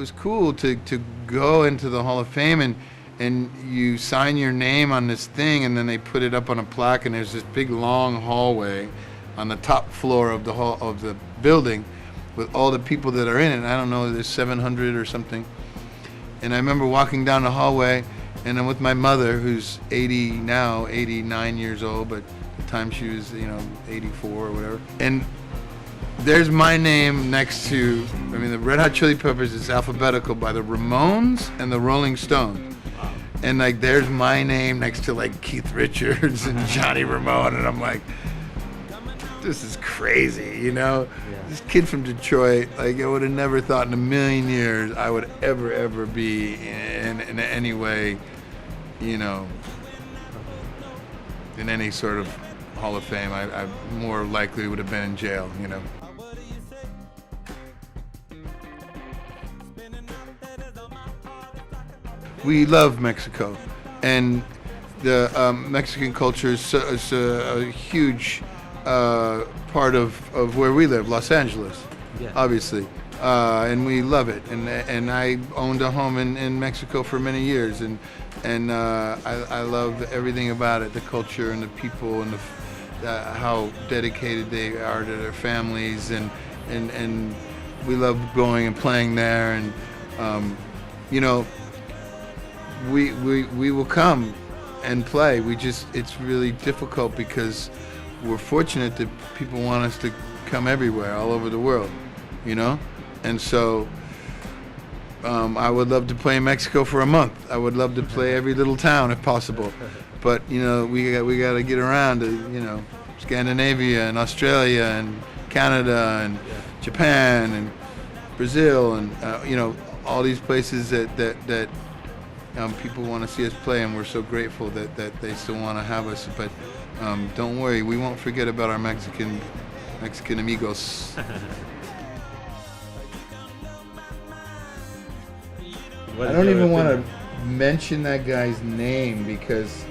was cool to go into the Hall of Fame and you sign your name on this thing, and then they put it up on a plaque, and there's this big long hallway on the top floor of the hall of the building with all the people that are in it. I don't know, there's 700 or something. And I remember walking down the hallway, and I'm with my mother, who's 80 now, 89 years old, but at the time she was, 84 or whatever. And there's my name next to, the Red Hot Chili Peppers is alphabetical by the Ramones and the Rolling Stones. And like, there's my name next to like Keith Richards and Johnny Ramone, and I'm like, this is crazy, Yeah. This kid from Detroit, like, I would have never thought in a million years I would ever be in any way, in any sort of Hall of Fame. I more likely would have been in jail, We love Mexico, and the Mexican culture is a huge part of where we live, Los Angeles, obviously, and we love it. And I owned a home in Mexico for many years, and I love everything about it, the culture and the people and how dedicated they are to their families, and we love going and playing there, and we will come and play. It's really difficult because we're fortunate that people want us to come everywhere, all over the world, And so I would love to play in Mexico for a month. I would love to play every little town if possible. But, we got to get around to, Scandinavia and Australia and Canada and Japan and Brazil and, all these places that people want to see us play, and we're so grateful that they still want to have us. But don't worry, we won't forget about our Mexican amigos. I don't even want to mention that guy's name because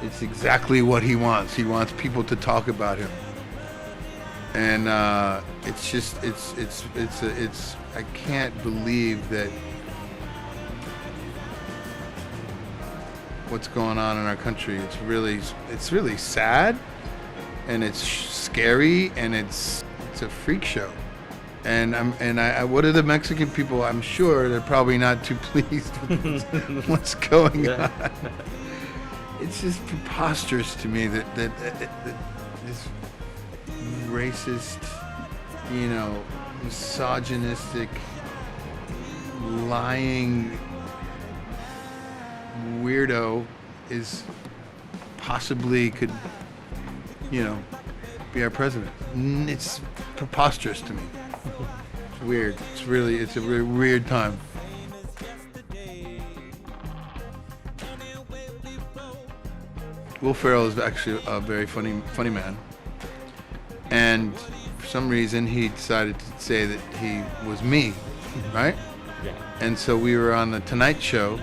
it's exactly what he wants. He wants people to talk about him, and it's I can't believe that what's going on in our country. It's really sad, and it's scary, and it's a freak show. And what are the Mexican people? I'm sure they're probably not too pleased with what's going on. It's just preposterous to me that this racist, misogynistic, lying weirdo is possibly could, be our president. It's preposterous to me. It's weird. It's a really weird time. Will Ferrell is actually a very funny man, and for some reason he decided to say that he was me, right? Yeah. And so we were on the Tonight Show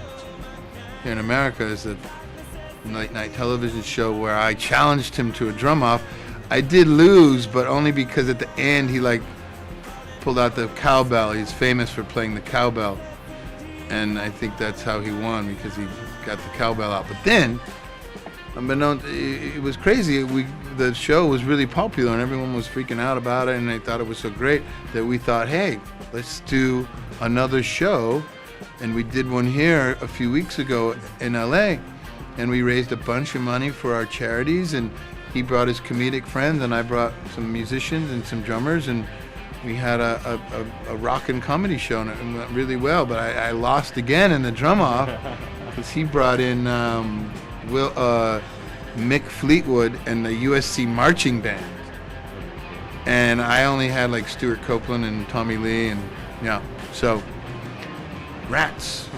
here in America, is a late night television show where I challenged him to a drum off. I did lose, but only because at the end he pulled out the cowbell. He's famous for playing the cowbell, and I think that's how he won, because he got the cowbell out. But then, it was crazy. The show was really popular, and everyone was freaking out about it, and they thought it was so great that we thought, hey, let's do another show. And we did one here a few weeks ago in LA, and we raised a bunch of money for our charities, and he brought his comedic friends, and I brought some musicians and some drummers, and we had a rock and comedy show, and it went really well. But I lost again in the drum off because he brought in Mick Fleetwood and the USC marching band, and I only had like Stuart Copeland and Tommy Lee, and so rats.